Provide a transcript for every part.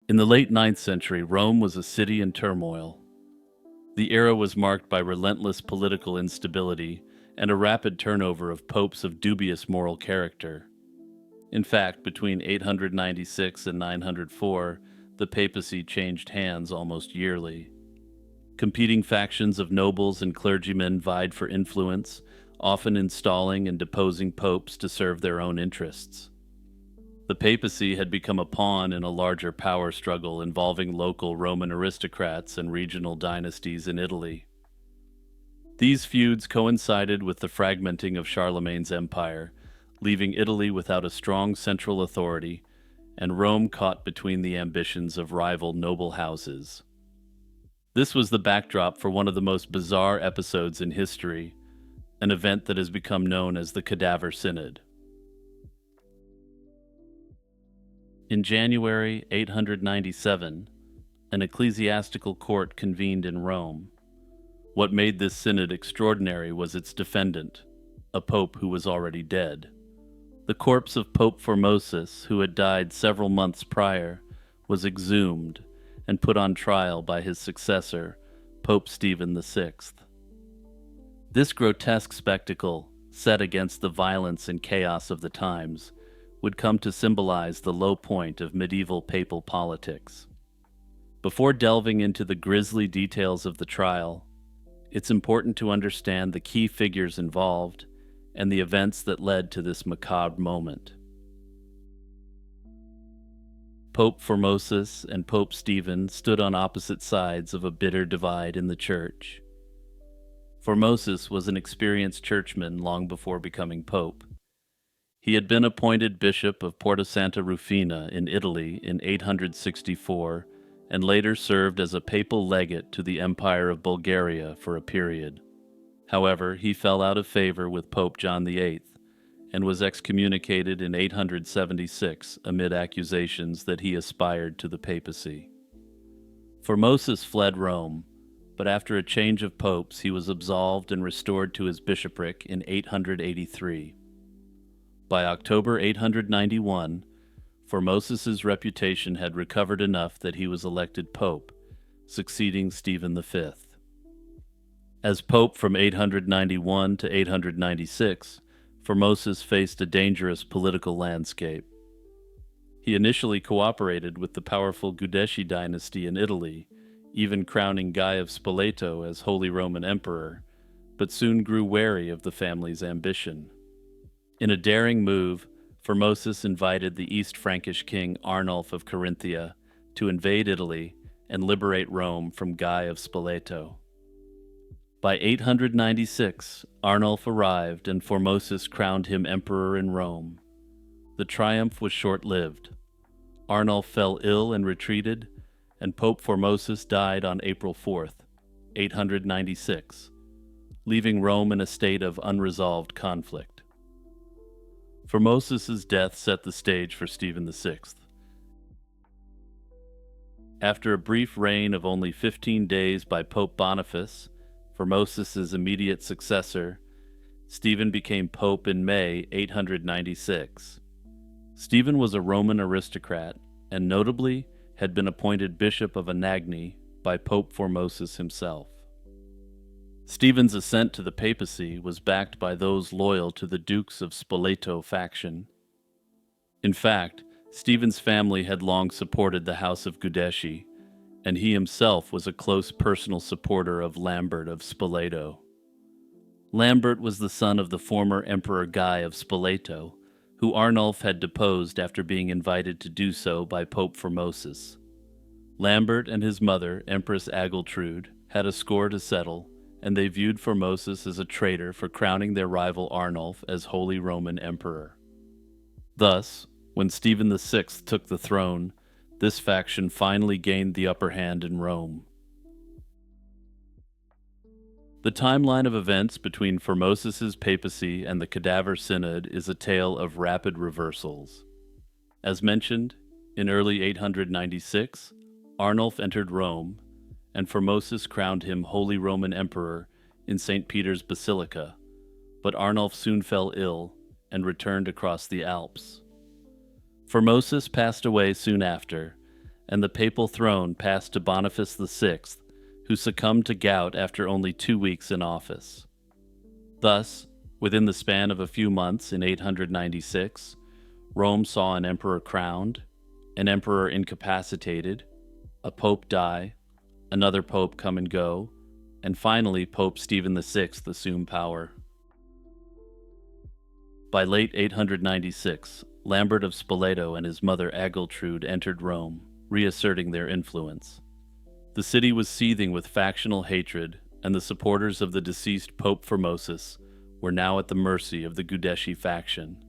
In the late ninth century, Rome was a city in turmoil. The era was marked by relentless political instability and a rapid turnover of popes of dubious moral character. In fact, between 896 and 904, the papacy changed hands almost yearly. Competing factions of nobles and clergymen vied for influence, often installing and deposing popes to serve their own interests. The papacy had become a pawn in a larger power struggle involving local Roman aristocrats and regional dynasties in Italy. These feuds coincided with the fragmenting of Charlemagne's empire, leaving Italy without a strong central authority, and Rome caught between the ambitions of rival noble houses. This was the backdrop for one of the most bizarre episodes in history, an event that has become known as the Cadaver Synod. In January 897, an ecclesiastical court convened in Rome. What made this synod extraordinary was its defendant, a pope who was already dead. The corpse of Pope Formosus, who had died several months prior, was exhumed and put on trial by his successor, Pope Stephen VI. This grotesque spectacle, set against the violence and chaos of the times, would come to symbolize the low point of medieval papal politics. Before delving into the grisly details of the trial, it's important to understand the key figures involved and the events that led to this macabre moment. Pope Formosus and Pope Stephen stood on opposite sides of a bitter divide in the Church. Formosus was an experienced churchman long before becoming pope. He had been appointed Bishop of Porta Santa Rufina in Italy in 864 and later served as a papal legate to the Empire of Bulgaria for a period. However, he fell out of favor with Pope John VIII and was excommunicated in 876 amid accusations that he aspired to the papacy. Formosus fled Rome, but after a change of popes, he was absolved and restored to his bishopric in 883. By October 891, Formosus's reputation had recovered enough that he was elected pope, succeeding Stephen V. As pope from 891 to 896, Formosus faced a dangerous political landscape. He initially cooperated with the powerful Giudecci dynasty in Italy, even crowning Guy of Spoleto as Holy Roman Emperor, but soon grew wary of the family's ambition. In a daring move, Formosus invited the East Frankish king Arnulf of Carinthia to invade Italy and liberate Rome from Guy of Spoleto. By 896, Arnulf arrived and Formosus crowned him emperor in Rome. The triumph was short-lived. Arnulf fell ill and retreated, and Pope Formosus died on April 4th, 896, leaving Rome in a state of unresolved conflict. Formosus's death set the stage for Stephen VI. After a brief reign of only 15 days by Pope Boniface, Formosus's immediate successor, Stephen became pope in May 896. Stephen was a Roman aristocrat and notably had been appointed Bishop of Anagni by Pope Formosus himself. Stephen's ascent to the papacy was backed by those loyal to the Dukes of Spoleto faction. In fact, Stephen's family had long supported the House of Giudecci, and he himself was a close personal supporter of Lambert of Spoleto. Lambert was the son of the former Emperor Guy of Spoleto, who Arnulf had deposed after being invited to do so by Pope Formosus. Lambert and his mother, Empress Agiltrude, had a score to settle, and they viewed Formosus as a traitor for crowning their rival Arnulf as Holy Roman Emperor. Thus, when Stephen VI took the throne, this faction finally gained the upper hand in Rome. The timeline of events between Formosus's papacy and the Cadaver Synod is a tale of rapid reversals. As mentioned, in early 896, Arnulf entered Rome, and Formosus crowned him Holy Roman Emperor in St. Peter's Basilica, but Arnulf soon fell ill and returned across the Alps. Formosus passed away soon after, and the papal throne passed to Boniface VI, who succumbed to gout after only 2 weeks in office. Thus, within the span of a few months in 896, Rome saw an emperor crowned, an emperor incapacitated, a pope die, another pope come and go, and finally Pope Stephen VI assume power. By late 896, Lambert of Spoleto and his mother Agiltrude entered Rome, reasserting their influence. The city was seething with factional hatred, and the supporters of the deceased Pope Formosus were now at the mercy of the Giudeschi faction.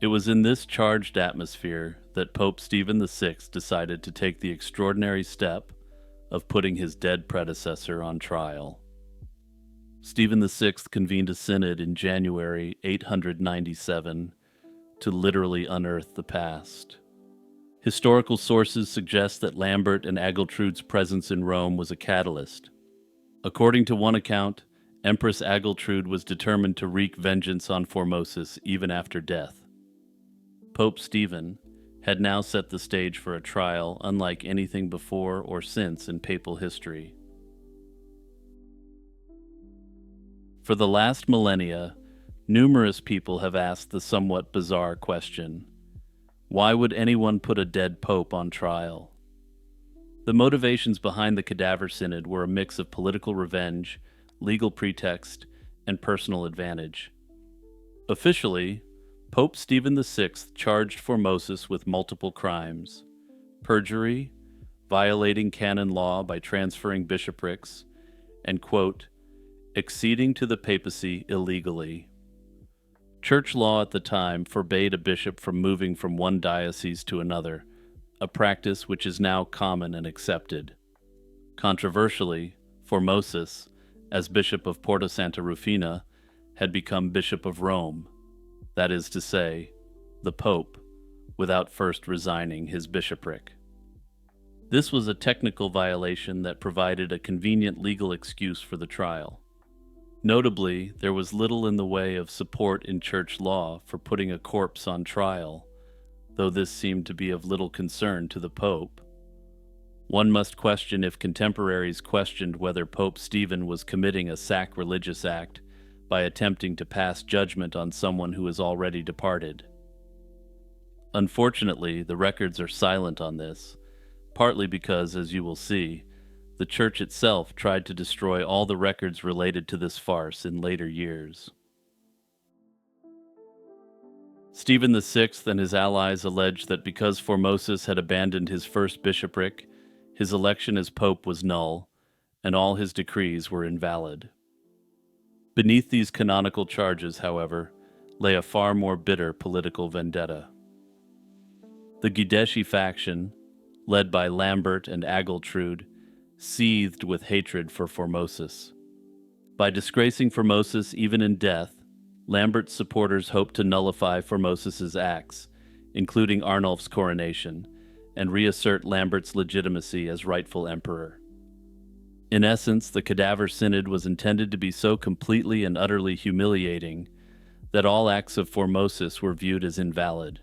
It was in this charged atmosphere that Pope Stephen VI decided to take the extraordinary step of putting his dead predecessor on trial. Stephen VI convened a synod in January 897 to literally unearth the past. Historical sources suggest that Lambert and Agiltrude's presence in Rome was a catalyst. According to one account, Empress Agiltrude was determined to wreak vengeance on Formosus even after death. Pope Stephen had now set the stage for a trial unlike anything before or since in papal history. For the last millennia, numerous people have asked the somewhat bizarre question: why would anyone put a dead pope on trial? The motivations behind the Cadaver Synod were a mix of political revenge, legal pretext, and personal advantage. Officially, Pope Stephen VI charged Formosus with multiple crimes: perjury, violating canon law by transferring bishoprics, and, quote, acceding to the papacy illegally. Church law at the time forbade a bishop from moving from one diocese to another, a practice which is now common and accepted. Controversially, Formosus, as Bishop of Porto Santa Rufina, had become Bishop of Rome, that is to say, the Pope, without first resigning his bishopric. This was a technical violation that provided a convenient legal excuse for the trial. Notably, there was little in the way of support in church law for putting a corpse on trial, though this seemed to be of little concern to the Pope. One must question if contemporaries questioned whether Pope Stephen was committing a sacrilegious act by attempting to pass judgment on someone who is already departed. Unfortunately, the records are silent on this, partly because, as you will see, the Church itself tried to destroy all the records related to this farce in later years. Stephen VI and his allies alleged that because Formosus had abandoned his first bishopric, his election as pope was null, and all his decrees were invalid. Beneath these canonical charges, however, lay a far more bitter political vendetta. The Giudeschi faction, led by Lambert and Agiltrude, seethed with hatred for Formosus. By disgracing Formosus even in death, Lambert's supporters hoped to nullify Formosus's acts, including Arnulf's coronation, and reassert Lambert's legitimacy as rightful emperor. In essence, the Cadaver Synod was intended to be so completely and utterly humiliating that all acts of Formosus were viewed as invalid.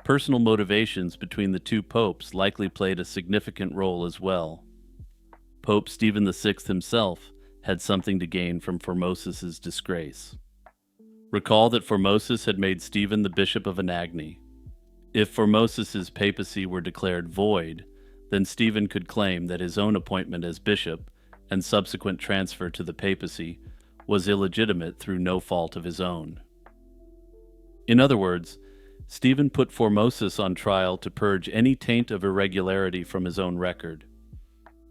Personal motivations between the two popes likely played a significant role as well. Pope Stephen VI himself had something to gain from Formosus's disgrace. Recall that Formosus had made Stephen the Bishop of Anagni. If Formosus's papacy were declared void, then Stephen could claim that his own appointment as bishop and subsequent transfer to the papacy was illegitimate through no fault of his own. In other words, Stephen put Formosus on trial to purge any taint of irregularity from his own record.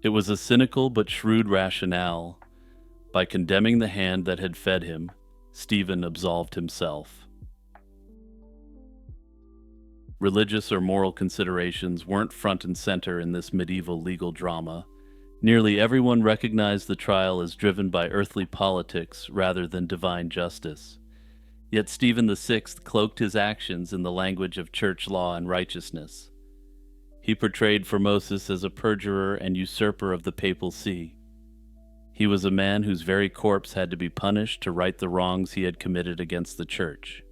It was a cynical but shrewd rationale. By condemning the hand that had fed him, Stephen absolved himself. Religious or moral considerations weren't front and center in this medieval legal drama. Nearly everyone recognized the trial as driven by earthly politics rather than divine justice. Yet Stephen VI cloaked his actions in the language of church law and righteousness. He portrayed Formosus as a perjurer and usurper of the papal see. He was a man whose very corpse had to be punished to right the wrongs he had committed against the church.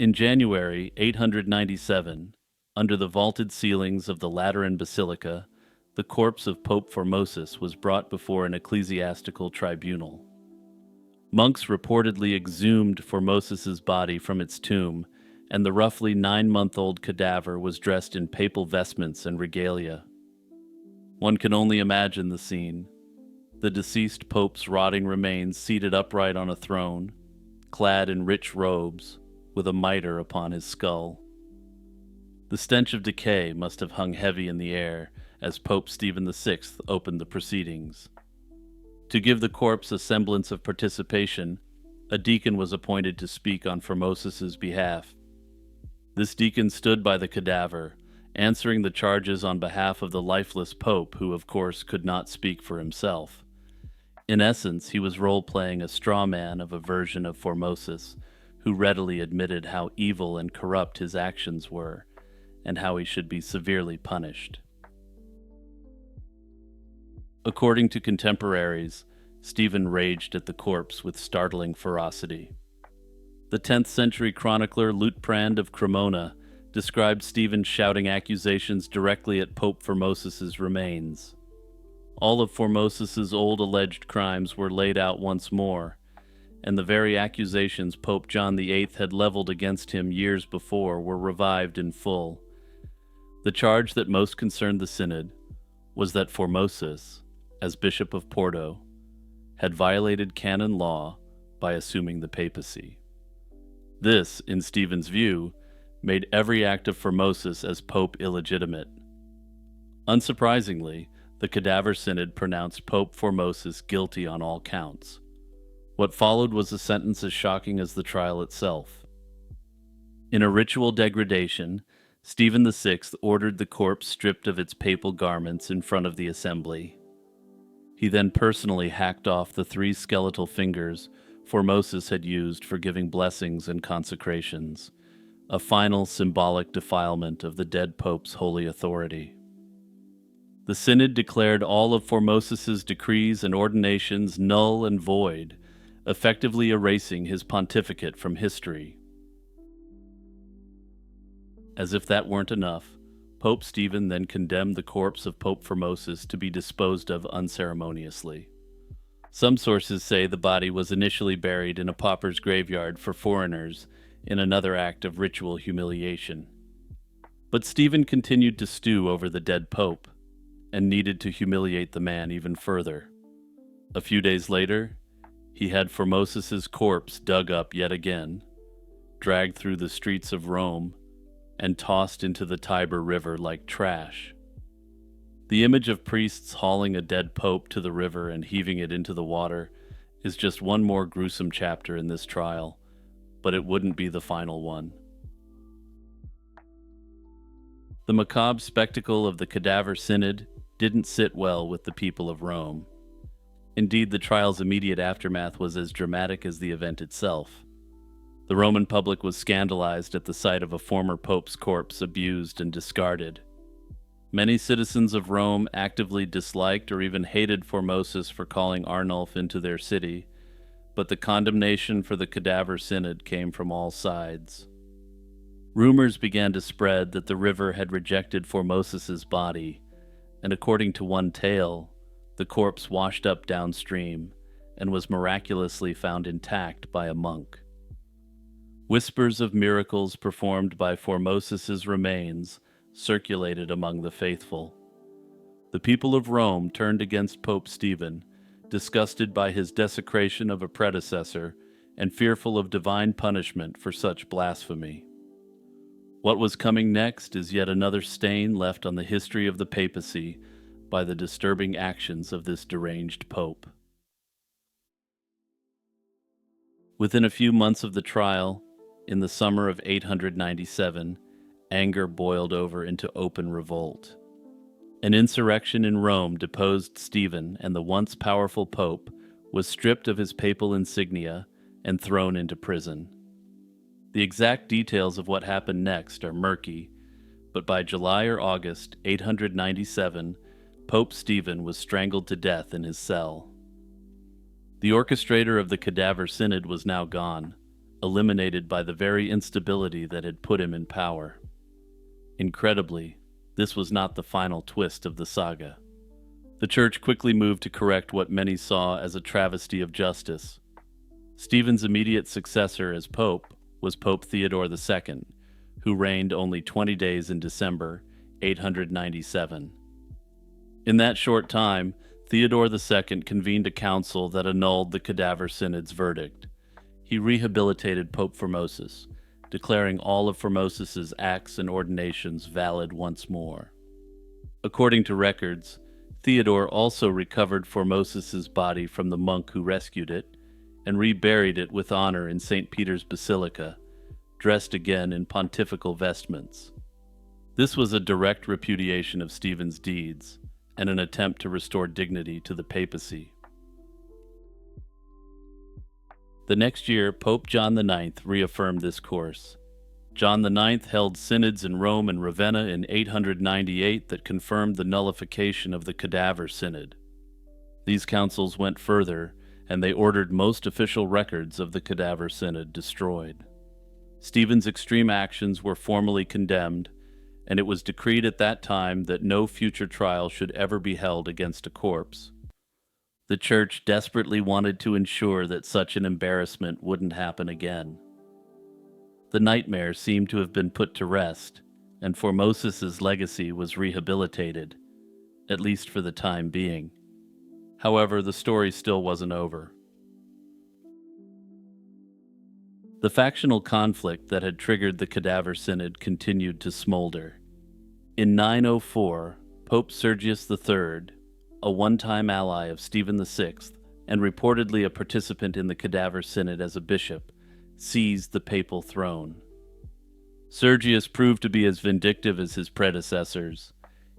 In January 897, under the vaulted ceilings of the Lateran Basilica, the corpse of Pope Formosus was brought before an ecclesiastical tribunal. Monks reportedly exhumed Formosus's body from its tomb, and the roughly 9-month-old cadaver was dressed in papal vestments and regalia. One can only imagine the scene. The deceased pope's rotting remains seated upright on a throne, clad in rich robes, with a mitre upon his skull. The stench of decay must have hung heavy in the air as Pope Stephen VI opened the proceedings. To give the corpse a semblance of participation, a deacon was appointed to speak on Formosus's behalf. This deacon stood by the cadaver, answering the charges on behalf of the lifeless pope, who of course could not speak for himself. In essence, he was role-playing a straw man of a version of Formosus, who readily admitted how evil and corrupt his actions were, and how he should be severely punished. According to contemporaries, Stephen raged at the corpse with startling ferocity. The 10th century chronicler Liutprand of Cremona described Stephen shouting accusations directly at Pope Formosus's remains. All of Formosus's old alleged crimes were laid out once more, and the very accusations Pope John VIII had leveled against him years before were revived in full. The charge that most concerned the synod was that Formosus, as Bishop of Porto, had violated canon law by assuming the papacy. This, in Stephen's view, made every act of Formosus as pope illegitimate. Unsurprisingly, the Cadaver Synod pronounced Pope Formosus guilty on all counts. What followed was a sentence as shocking as the trial itself. In a ritual degradation, Stephen VI ordered the corpse stripped of its papal garments in front of the assembly. He then personally hacked off the 3 skeletal fingers Formosus had used for giving blessings and consecrations, a final symbolic defilement of the dead pope's holy authority. The synod declared all of Formosus's decrees and ordinations null and void, effectively erasing his pontificate from history. As if that weren't enough, Pope Stephen then condemned the corpse of Pope Formosus to be disposed of unceremoniously. Some sources say the body was initially buried in a pauper's graveyard for foreigners in another act of ritual humiliation. But Stephen continued to stew over the dead pope, and needed to humiliate the man even further. A few days later, he had Formosus's corpse dug up yet again, dragged through the streets of Rome, and tossed into the Tiber River like trash. The image of priests hauling a dead pope to the river and heaving it into the water is just one more gruesome chapter in this trial, but it wouldn't be the final one. The macabre spectacle of the Cadaver Synod didn't sit well with the people of Rome. Indeed, the trial's immediate aftermath was as dramatic as the event itself. The Roman public was scandalized at the sight of a former pope's corpse abused and discarded. Many citizens of Rome actively disliked or even hated Formosus for calling Arnulf into their city, but the condemnation for the Cadaver Synod came from all sides. Rumors began to spread that the river had rejected Formosus's body, and according to one tale, the corpse washed up downstream and was miraculously found intact by a monk. Whispers of miracles performed by Formosus's remains circulated among the faithful. The people of Rome turned against Pope Stephen, disgusted by his desecration of a predecessor and fearful of divine punishment for such blasphemy. What was coming next is yet another stain left on the history of the papacy by the disturbing actions of this deranged pope. Within a few months of the trial, in the summer of 897, anger boiled over into open revolt. An insurrection in Rome deposed Stephen, and the once powerful pope was stripped of his papal insignia and thrown into prison. The exact details of what happened next are murky, but by July or August 897, Pope Stephen was strangled to death in his cell. The orchestrator of the Cadaver Synod was now gone, eliminated by the very instability that had put him in power. Incredibly, this was not the final twist of the saga. The Church quickly moved to correct what many saw as a travesty of justice. Stephen's immediate successor as Pope was Pope Theodore II, who reigned only 20 days in December 897. In that short time, Theodore II convened a council that annulled the Cadaver Synod's verdict. He rehabilitated Pope Formosus, declaring all of Formosus's acts and ordinations valid once more. According to records, Theodore also recovered Formosus's body from the monk who rescued it and reburied it with honor in St. Peter's Basilica, dressed again in pontifical vestments. This was a direct repudiation of Stephen's deeds and an attempt to restore dignity to the papacy. The next year, Pope John IX reaffirmed this course. John IX held synods in Rome and Ravenna in 898 that confirmed the nullification of the Cadaver Synod. These councils went further, and they ordered most official records of the Cadaver Synod destroyed. Stephen's extreme actions were formally condemned, and it was decreed at that time that no future trial should ever be held against a corpse. The Church desperately wanted to ensure that such an embarrassment wouldn't happen again. The nightmare seemed to have been put to rest, and Formosus's legacy was rehabilitated, at least for the time being. However, the story still wasn't over. The factional conflict that had triggered the Cadaver Synod continued to smolder. In 904, Pope Sergius III, a one-time ally of Stephen VI and reportedly a participant in the Cadaver Synod as a bishop, seized the papal throne. Sergius proved to be as vindictive as his predecessors.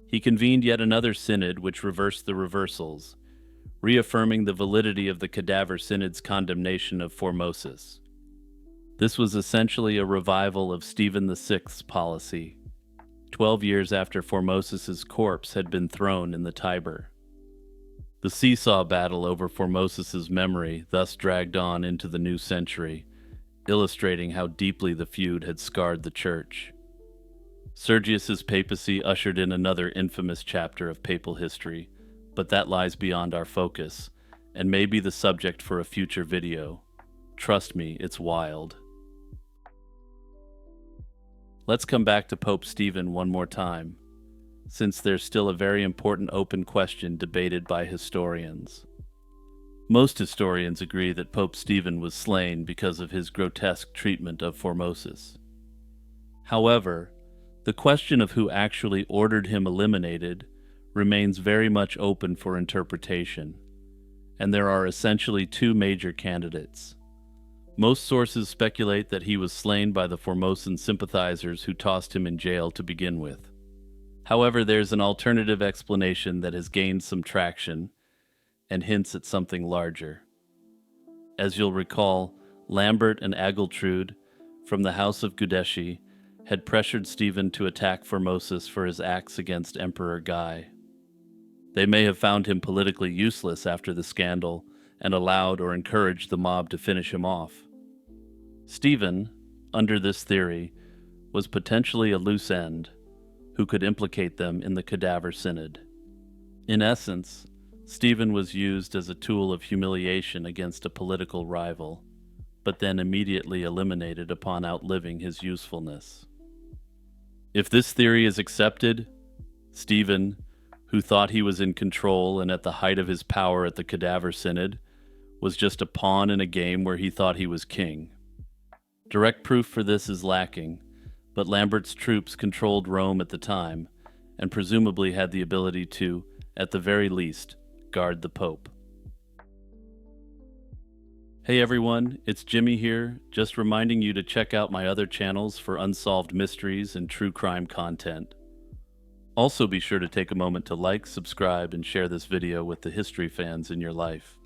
He convened yet another synod which reversed the reversals, reaffirming the validity of the Cadaver Synod's condemnation of Formosus. This was essentially a revival of Stephen VI's policy, 12 years after Formosus's corpse had been thrown in the Tiber. The seesaw battle over Formosus's memory thus dragged on into the new century, illustrating how deeply the feud had scarred the Church. Sergius's papacy ushered in another infamous chapter of papal history, but that lies beyond our focus, and may be the subject for a future video. Trust me, it's wild. Let's come back to Pope Stephen one more time, since there's still a very important open question debated by historians. Most historians agree that Pope Stephen was slain because of his grotesque treatment of Formosus. However, the question of who actually ordered him eliminated remains very much open for interpretation, and there are essentially two major candidates. Most sources speculate that he was slain by the Formosan sympathizers who tossed him in jail to begin with. However, there's an alternative explanation that has gained some traction and hints at something larger. As you'll recall, Lambert and Agiltrude from the House of Gudeshi had pressured Stephen to attack Formosus for his acts against Emperor Guy. They may have found him politically useless after the scandal and allowed or encouraged the mob to finish him off. Stephen, under this theory, was potentially a loose end who could implicate them in the Cadaver Synod. In essence, Stephen was used as a tool of humiliation against a political rival, but then immediately eliminated upon outliving his usefulness. If this theory is accepted, Stephen, who thought he was in control and at the height of his power at the Cadaver Synod, was just a pawn in a game where he thought he was king. Direct proof for this is lacking, but Lambert's troops controlled Rome at the time, and presumably had the ability to, at the very least, guard the Pope. Hey everyone, it's Jimmy here, just reminding you to check out my other channels for unsolved mysteries and true crime content. Also be sure to take a moment to like, subscribe, and share this video with the history fans in your life.